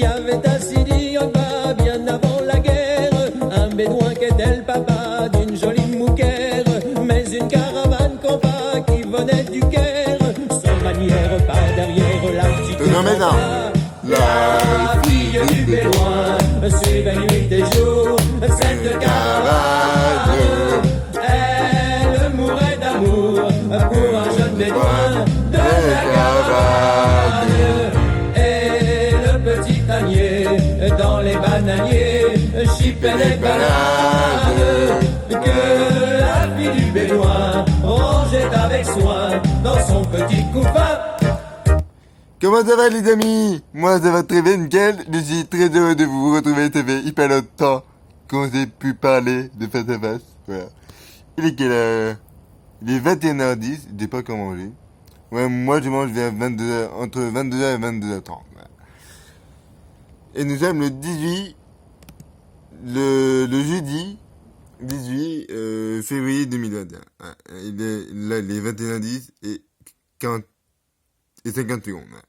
avait assis en bas bien avant la guerre un bédouin qui était le papa d'une jolie mouquère, mais une caravane combat qui venait du Caire, sans manière par derrière la petite la fille du bédouin suivait nuit et jour cette caravane. Elle mourait d'amour pour un jeune bédouin de la caravane. Et le petit ânier dans les bananiers chipait les banades que la fille du bédouin rangeait avec soin dans son petit couffin. Comment ça va les amis? Moi ça va très bien, nickel. Je suis très heureux de vous retrouver, ça fait hyper longtemps qu'on s'est pu parler de face à face. Voilà. Il est quelle heure? Il est 21h10, j'ai pas comment manger. Ouais, moi je mange vers 22h, entre 22h et 22h30. Voilà. Et nous sommes le 18, le jeudi 18 février 2021. Voilà. Il est 21h10 et 50 secondes. Voilà.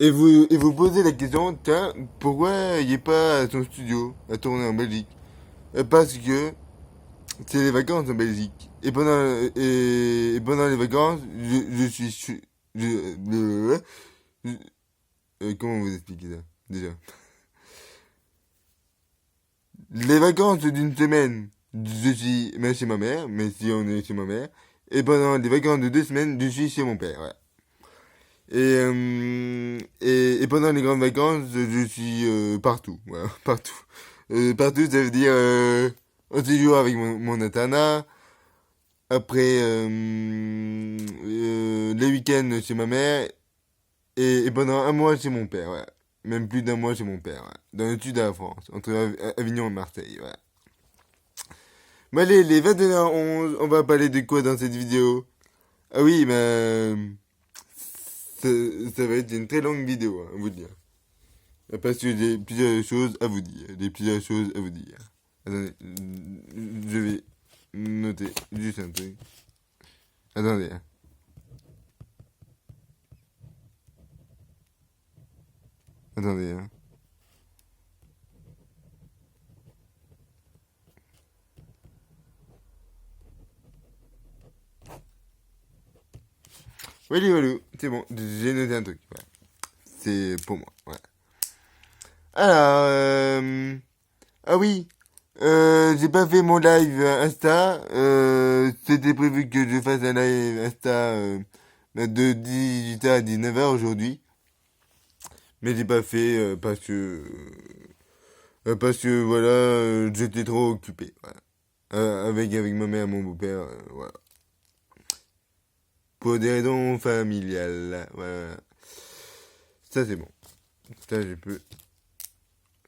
Et vous posez la question, tiens, pourquoi il n'est pas à son studio, à tourner en Belgique? Parce que c'est les vacances en Belgique. Et pendant les vacances, comment vous expliquer ça, déjà? Les vacances d'une semaine, je suis même chez ma mère, mais si on est chez ma mère. Et pendant les vacances de 2 semaines, je suis chez mon père, voilà. Et pendant les grandes vacances, je suis partout, voilà, partout. Partout, ça veut dire un séjour avec mon internat, après les week-ends chez ma mère, et pendant un mois chez mon père, voilà. Même plus d'un mois chez mon père, voilà. Dans le sud de la France, entre Avignon et Marseille, voilà. Mais allez, les 21h11, on va parler de quoi dans cette vidéo? Ah oui, ça va être une très longue vidéo, hein, à vous dire. Parce que j'ai plusieurs choses à vous dire. Attendez, je vais noter juste un truc. Attendez. Hein. Attendez. Hein. Voilà, c'est bon, j'ai noté un truc. Ouais. C'est pour moi, ouais. Alors, ah oui, j'ai pas fait mon live Insta. C'était prévu que je fasse un live Insta de 18h à 19h aujourd'hui. Mais j'ai pas fait parce que voilà, j'étais trop occupé. Voilà. Avec ma mère, mon beau-père, voilà. Pour des raisons familiales, voilà. Ça c'est bon. Ça je peux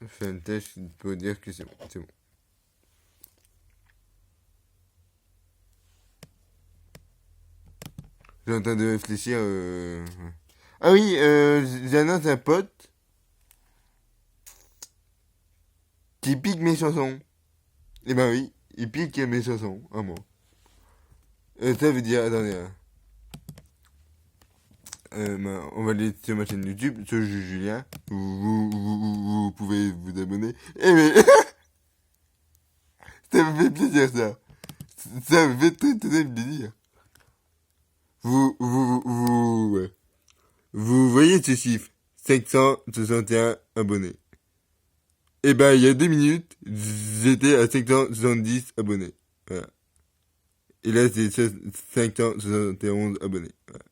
faire une tâche pour dire que c'est bon. J'ai en train de réfléchir. Ah oui, j'annonce un pote qui pique mes chansons. Eh ben oui, il pique mes chansons, à moi. Ça veut dire, attendez. On va aller sur ma chaîne YouTube, sur Julien. Vous pouvez vous abonner. Eh mais ça me fait plaisir ça. Ça me fait très très plaisir. Ouais. Vous voyez ce chiffre, 561 abonnés. Et ben, il y a 2 minutes, j'étais à 570 abonnés. Voilà. Et là, c'est 571 abonnés. Voilà.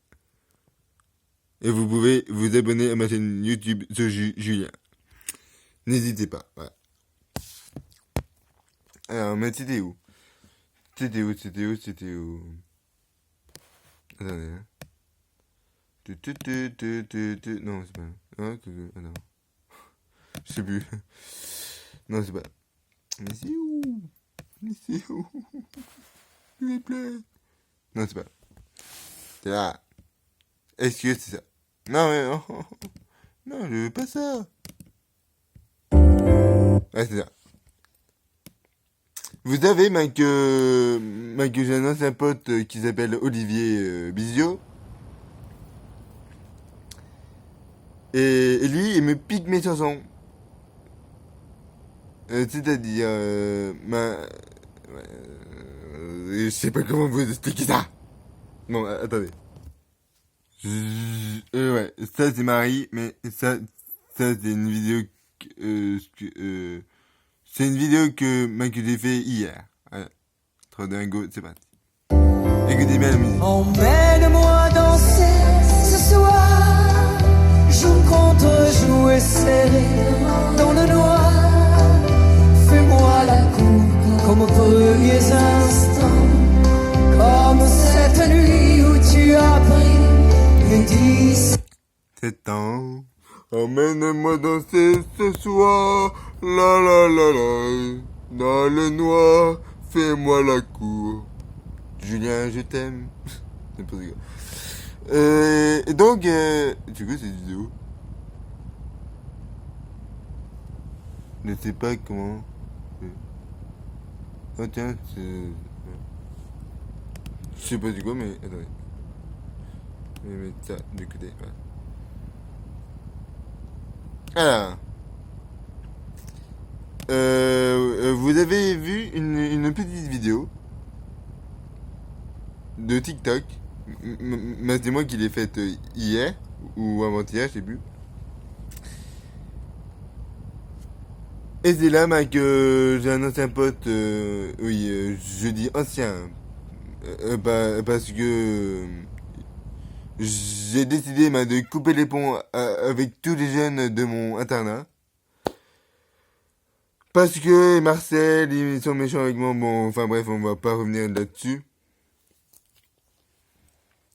Et vous pouvez vous abonner à ma chaîne YouTube sur Julien. N'hésitez pas. Voilà. Alors, mais c'était où? Attendez, hein. Non, c'est pas. Ah, non. Je sais plus. Non, c'est pas. Mais c'est où? S'il vous plaît. Non, c'est pas. C'est là. Est-ce que c'est ça? Non, mais non. Non, je veux pas ça. Ouais, c'est ça. Vous savez, que j'annonce un pote qui s'appelle Olivier Bizio. Et lui, il me pique mes chansons. C'est-à-dire, je sais pas comment vous expliquer ça. Bon, attendez. Ouais, ça c'est Marie, mais ça c'est une vidéo c'est une vidéo que j'ai fait hier. Voilà. Trop dingo, c'est parti. Écoutez bien la musique. Emmène-moi danser ce soir, joue contre joue et serré dans le noir. Fais-moi la cour comme aux premiers instants, comme cette nuit où tu as pris les 17 ans. Emmène-moi danser ce soir, la la la la, dans le noir, fais-moi la cour. Julien, je t'aime. N'importe quoi. Et donc, du coup, cette vidéo, je ne sais pas comment. Oh tiens, c'est. Je sais pas du quoi, mais attendez. Je vais mettre ça du côté. Voilà. Alors, vous avez vu une petite vidéo de TikTok. Mais c'est moi qui l'ai faite hier ou avant-hier, je sais plus. Et c'est là que j'ai un ancien pote, je dis ancien, parce que j'ai décidé de couper les ponts avec tous les jeunes de mon internat. Parce que Marcel, ils sont méchants avec moi. Bon, enfin bref, on va pas revenir là-dessus.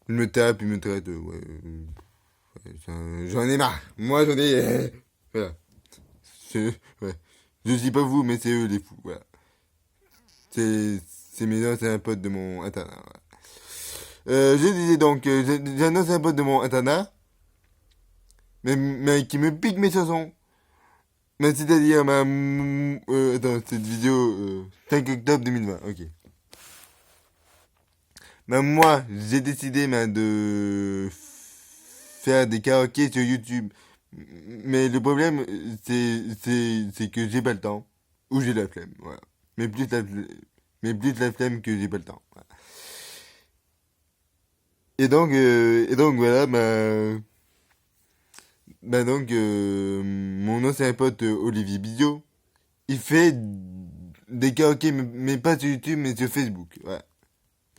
Ils me tapent, ils me traitent. J'en ai marre. Moi, j'en ai... voilà. Je dis pas vous, mais c'est eux les fous. Voilà. C'est mes anciens potes de mon internat. Voilà. Je disais donc, j'ai un ancien pote de mon internat, mais qui me pique mes chansons. Mais c'est-à-dire, attends, cette vidéo, 5 octobre 2020, ok. Moi, j'ai décidé de faire des karaokés sur YouTube. Mais le problème, c'est que j'ai pas le temps. Ou j'ai la flemme, voilà. Mais plus la flemme que j'ai pas le temps. Voilà. Et donc voilà, mon ancien pote Olivier Bidiot, il fait des karaokés, mais pas sur YouTube, mais sur Facebook. Voilà.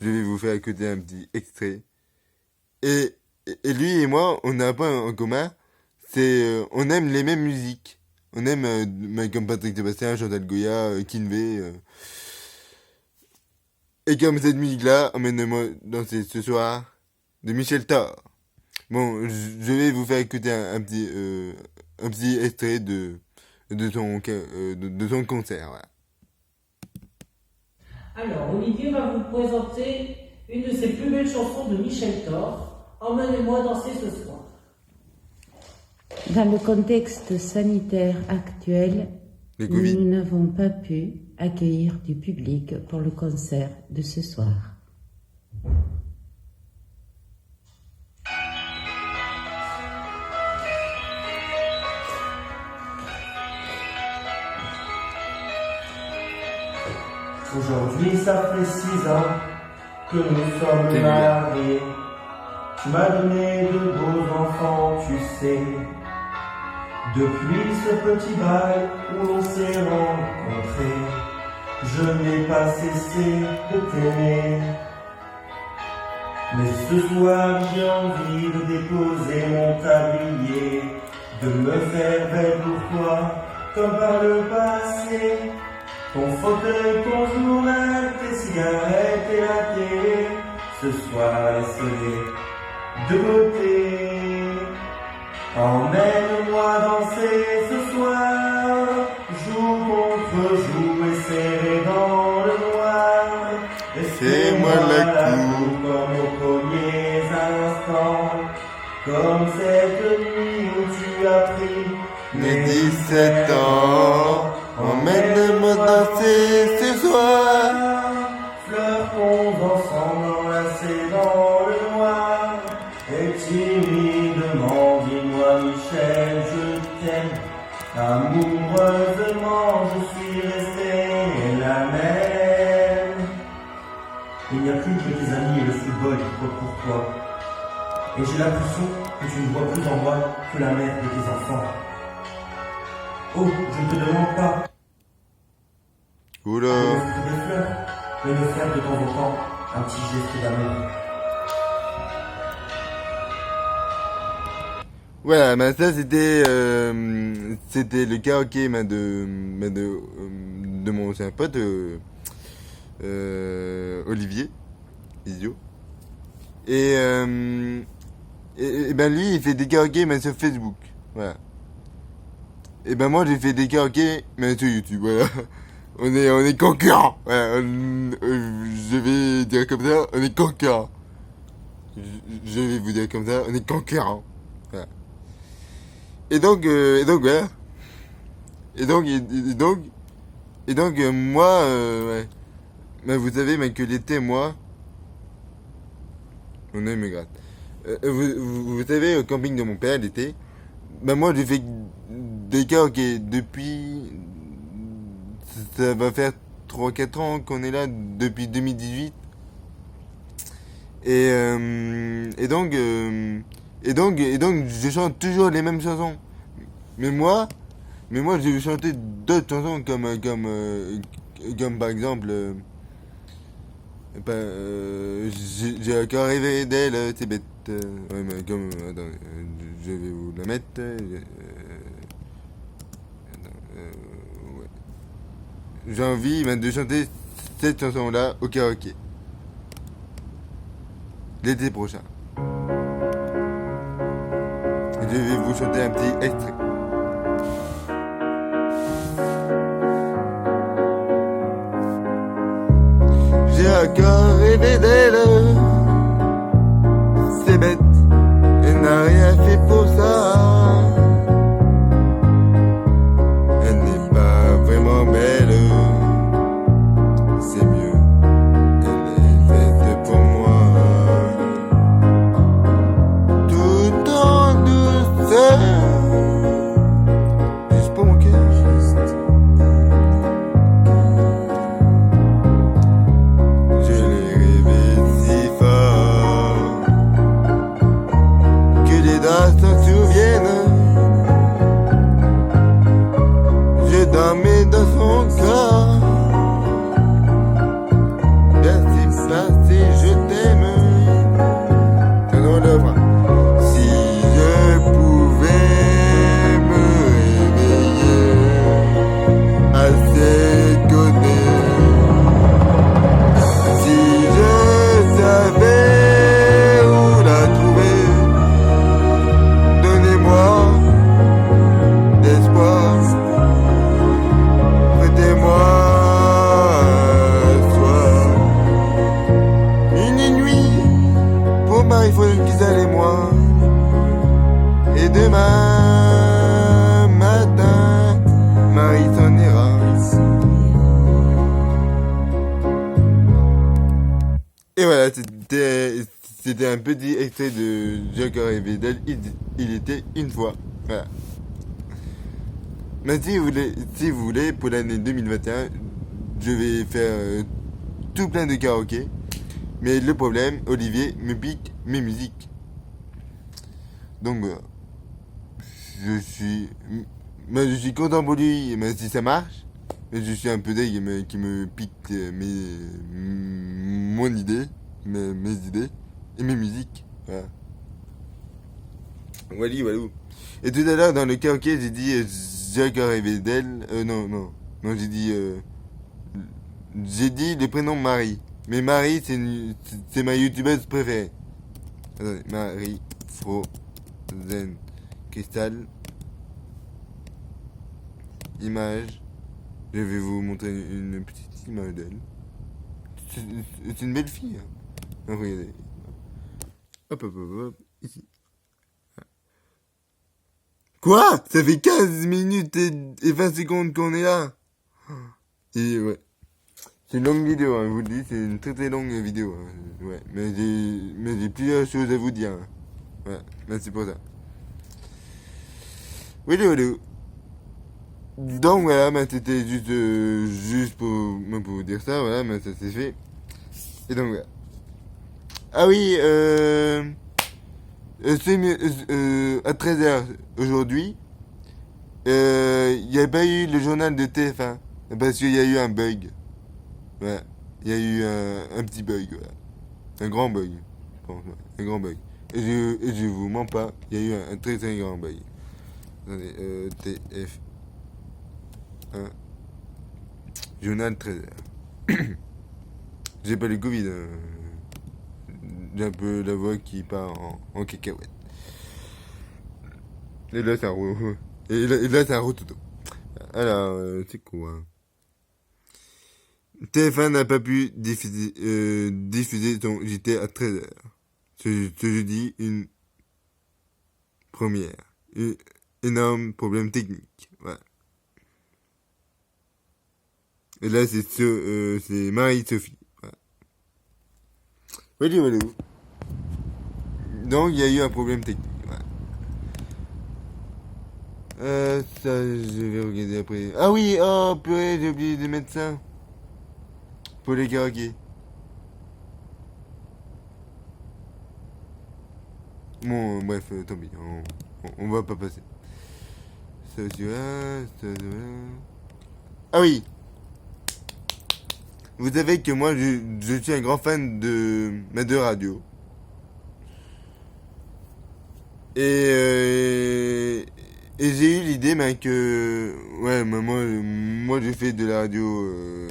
Je vais vous faire écouter un petit extrait. Et lui et moi, on a un point en commun, c'est on aime les mêmes musiques. On aime comme Patrick Sébastien, Chantal Goya, Kinvey. Et comme cette musique-là, emmène-moi danser ce soir, de Michel Thor. Bon, je vais vous faire écouter un petit extrait de son concert. Voilà. Alors, Olivier va vous présenter une de ses plus belles chansons de Michel Thor, Emmenez-moi danser ce soir. Dans le contexte sanitaire actuel, nous n'avons pas pu accueillir du public pour le concert de ce soir. Aujourd'hui, ça fait 6 ans que nous sommes mariés. Tu m'as donné de beaux enfants, tu sais. Depuis ce petit bal où l'on s'est rencontrés, je n'ai pas cessé de t'aimer. Mais ce soir, j'ai envie de déposer mon tablier, de me faire belle pour toi, comme par le passé. Ton fauteuil, ton journal, tes cigarettes et la télé, ce soir laisse-les de côté. Emmène-moi danser ce soir, joue contre joue et serré dans le noir. Et fais-moi la cour comme aux premiers instants, comme cette nuit où tu as pris mes 17 ans. Emmène-moi danser ce soir. Flirtons ensemble enlacés dans le noir. Est-il timidement, dis-moi Michel, je t'aime. Amoureusement, je suis resté la même. Il n'y a plus que tes amis et le football qui comptent pour toi. Et j'ai l'impression que tu ne vois plus en moi que la mère de tes enfants. Oh, je ne te demande pas de Oula. m'offrir des fleurs, mais me faire de temps en temps un petit geste d'amour. Voilà, ben ça c'était le karaoké de mon ancien pote Olivier Isio. Et ben lui il fait des karaokés mais sur Facebook. Voilà. Et ben moi j'ai fait des karaokés mais sur YouTube. Voilà. On est concurrents. Voilà, je vais dire comme ça, on est concurrents. Je vais vous dire comme ça, on est concurrents. Voilà. Et donc voilà. Et donc moi, ouais. Mais vous savez, mais que l'été, moi, on est me gratte. Vous savez, au camping de mon père l'été, ben moi j'ai fait des karaokés depuis, ça va faire 3-4 ans qu'on est là, depuis 2018. Et donc je chante toujours les mêmes chansons. Mais moi je vais chanter d'autres chansons comme par exemple j'ai encore rêvé d'elle, c'est bête. Ouais, mais comme attends, je vais vous la mettre. Ouais. J'ai envie de chanter cette chanson là au karaoké l'été prochain. Je vais vous chanter un petit extrait. J'ai encore rêvé d'elle. C'est bête, elle n'a rien fait pour ça. Elle n'est pas vraiment belle. C'est mieux, elle est faite pour moi. Tout en douceur. Juste pour mon cœur. Je l'ai rêvé si fort que les draps s'en souviennent. Je dormais dans son corps. Merci, merci, je t'aime. Tenons le bras. Si je pouvais me réveiller à ses côtés, si je savais où la trouver, donnez-moi l'espoir, prêtez-moi un soir, une nuit pour Marie-Faude, Gisèle et moi, et demain matin, Marie s'en ira. Et voilà, c'était un petit extrait de J'ai encore rêvé d'elle, il était une fois. Voilà. Mais si vous voulez, pour l'année 2021, je vais faire tout plein de karaoké. Mais le problème, Olivier me pique mes musiques. Donc voilà. Je suis content pour lui, mais si ça marche. Mais je suis un peu deg qui me pique mon idée, mes idées et mes musiques. Voilà. Wally, walou. Et tout à l'heure, dans le karaoké, j'ai dit j'ai encore rêvé d'elle. Non, j'ai dit le prénom Marie. Mais Marie, c'est ma youtubeuse préférée. Attendez, Marie, Frozen, Cristal, image. Je vais vous montrer une petite image d'elle. C'est une belle fille. Hein. Donc, regardez. Hop, ici. Quoi? Ça fait 15 minutes et 20 secondes qu'on est là. Et ouais. C'est une longue vidéo, hein, je vous le dis, c'est une très très longue vidéo. Hein. Ouais, mais j'ai plusieurs choses à vous dire. Hein. Ouais, merci pour ça. Oui. Donc voilà, mais c'était juste pour vous dire ça, voilà, mais ça c'est fait. Et donc voilà. Ah oui, à 13h aujourd'hui, il n'y a pas eu le journal de TF1 parce qu'il y a eu un bug. Ouais, il y a eu un petit bug, voilà. Un grand bug, je pense, ouais, un grand bug. Et je vous mens pas, il y a eu un très très grand bug. Attendez, TF1, journal 13h. J'ai pas le Covid, j'ai un peu la voix qui part en cacahuète. Et là, ça roule. Et là, ça roule tout. Alors, c'est quoi? TF1 n'a pas pu diffuser son JT à 13h. Ce jeudi, une première. Un énorme problème technique. Voilà. Et là, c'est Marie-Sophie. Voilà. Donc, il y a eu un problème technique. Voilà. Ça, je vais regarder après. Ah oui, oh, purée, j'ai oublié de mettre ça. Pour les karaokés. Bon, bref, tant pis, on va pas passer. Ça, ah oui. Vous savez que moi, je suis un grand fan de radio. Et j'ai eu l'idée, que... Ouais, moi j'ai fait de la radio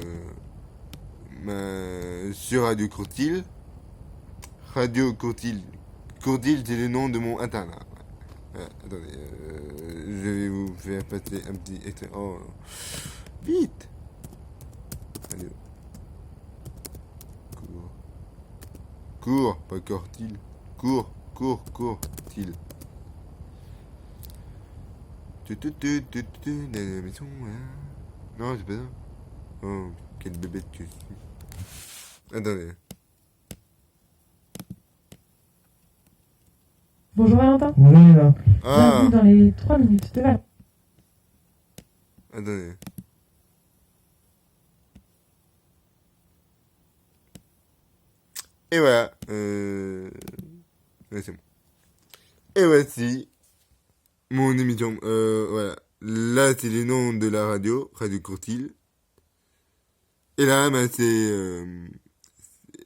sur Radio Courtil. Radio Courtil. Courtil, c'est le nom de mon internat. Ouais, attendez, je vais vous faire passer un petit extrait. Oh, vite! Radio. Cours, pas Courtil. Courtil. La maison, non, c'est pas ça. Oh, quelle bébête que je suis. Attendez. Bonjour Valentin. Bonjour Nina. Bienvenue dans les 3 minutes de Valentin. Attendez. Et voilà. Ouais, c'est bon. Et voici mon émission. Voilà. Là, c'est les noms de la radio, Radio Courtil. Et là, c'est...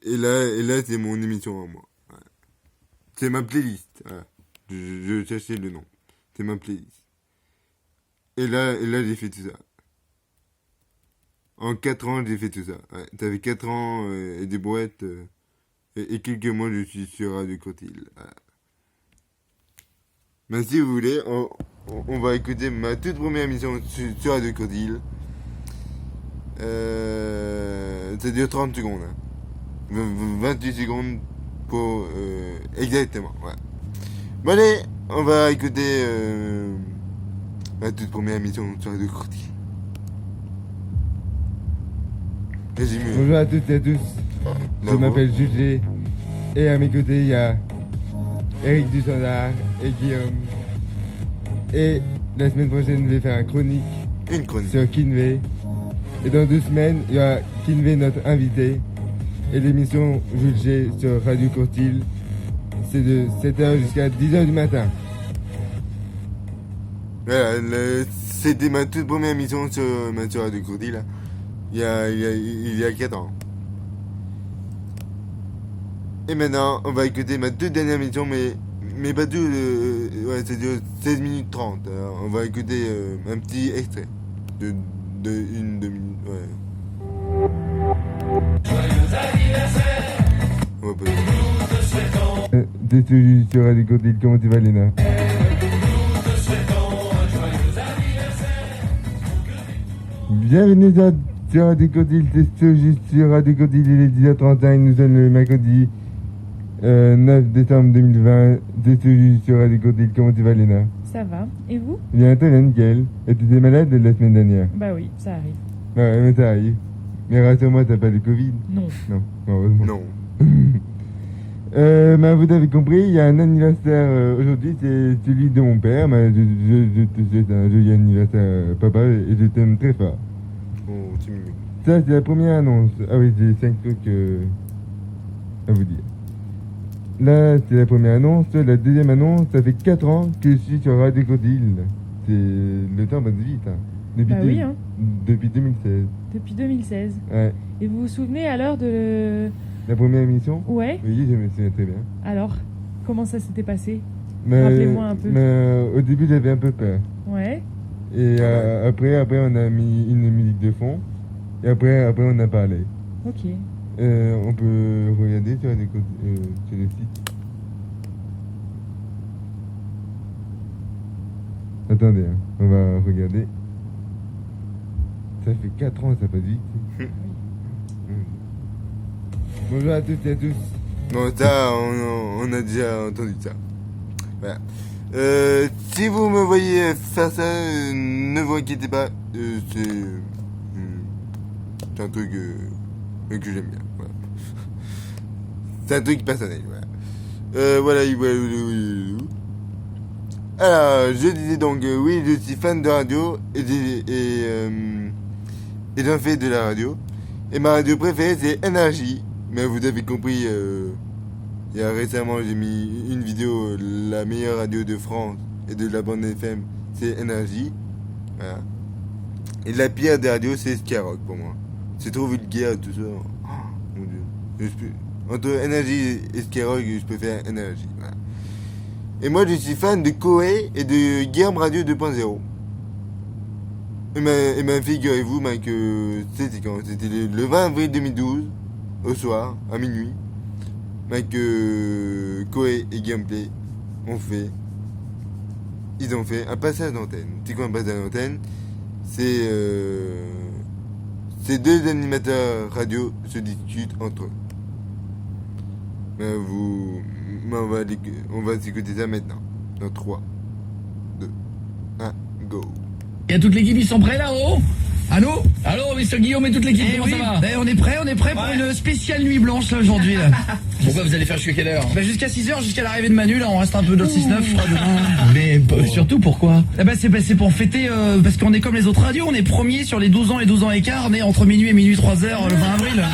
Et là, c'est mon émission à moi. Voilà. C'est ma playlist. Voilà. Je cherchais le nom. C'est ma playlist. Et là, j'ai fait tout ça. En 4 ans, j'ai fait tout ça. Ouais. T'avais 4 ans et des brouettes. Et quelques mois, je suis sur Radio Courtil. Voilà. Mais si vous voulez, on va écouter ma toute première émission sur Radio Courtil. Ça dure 30 secondes. Hein. 28 secondes pour... exactement, ouais. Bon allez, on va écouter ma toute première émission sur Radio Courtil. Bonjour à toutes et à tous. Je m'appelle Jules et à mes côtés il y a Eric Dussandard et Guillaume. Et la semaine prochaine, je vais faire une chronique sur Kinvey. Et dans 2 semaines, il y aura Kinvey, notre invité. Et l'émission Jules G sur Radio Courtil, c'est de 7h jusqu'à 10h du matin. Voilà, c'était ma toute première émission sur Radio Courtil, là. Il y a 4 ans. Et maintenant, on va écouter ma toute dernière émission, mais pas tout, ouais, ça dure 16 minutes 30. Alors, on va écouter un petit extrait de 1-2 minutes, ouais. Joyeux anniversaire. On va pas... Nous te souhaitons. C'est celui sur Radio Courtil, comment tu vas Léna? Nous te souhaitons un joyeux anniversaire. Bienvenue sur Radio Courtil, c'est juste sur Radio Courtil, il est 10h35, nous sommes le mercredi 9 décembre 2020, c'est juste sur Radio Courtil, comment tu vas Léna? Ça va. Et vous? Bien, très bien, nickel. Et tu étais malade la semaine dernière? Bah oui, ça arrive. Bah ouais, mais ça arrive. Mais rassure-moi, t'as pas de Covid? Non. Non, heureusement. Non. Vous avez compris, il y a un anniversaire aujourd'hui, c'est celui de mon père. Je te souhaite un joli anniversaire, papa, et je t'aime très fort. Oh, c'est mignon. Ça, c'est la première annonce. Ah oui, j'ai 5 trucs à vous dire. Là, c'est la première annonce. La deuxième annonce, ça fait 4 ans que je suis sur Radio Crocodile. Le temps passe vite. Hein. Depuis 2016. Depuis 2016. Ouais. Et vous vous souvenez alors de... La première émission? Ouais. Oui, je me souviens très bien. Alors, comment ça s'était passé? Rappelez-moi un peu. Au début, j'avais un peu peur. Ouais. Et après, on a mis une musique de fond. Et après on a parlé. Ok. On peut regarder sur le site. Attendez, hein, on va regarder. Ça fait 4 ans, ça passe vite. Bonjour à toutes et à tous. Bon, ça, on a déjà entendu ça. Voilà. Si vous me voyez faire ça, ne vous inquiétez pas. C'est un truc que j'aime bien. Voilà. C'est un truc personnel. Voilà. Alors, je disais donc, oui, je suis fan de radio et j'en fais de la radio. Et ma radio préférée, c'est Énergie. Mais vous avez compris, il y a récemment, j'ai mis une vidéo, la meilleure radio de France et de la bande FM, c'est Énergie. Voilà. Et la pire des radios, c'est Skyrock pour moi. C'est trop vulgaire, tout ça. Oh, mon Dieu. Entre Énergie et Skyrock, je préfère Énergie. Voilà. Et moi, je suis fan de Koei et de Guillaume Radio 2.0. Et figurez-vous que c'était quand? C'était le 20 avril 2012, au soir, à minuit, que Koei et Gameplay ils ont fait un passage d'antenne. C'est quoi un passage d'antenne? C'est deux animateurs radio se discutent entre eux. On va s'écouter ça maintenant. Dans 3, 2, 1, go. Et à toute l'équipe, ils sont prêts là-haut? Allô, Mr Guillaume et toute l'équipe, comment ça va? On est prêt pour une spéciale nuit blanche là aujourd'hui. Pourquoi vous allez faire jusqu'à quelle heure? Jusqu'à 6h, jusqu'à l'arrivée de Manu, là on reste un peu dans le 6-9 je crois demain. Mais surtout pourquoi? C'est pour fêter, parce qu'on est comme les autres radios, on est premier sur les 12 ans et 12 ans écart, on est entre minuit et minuit 3h le 20 avril.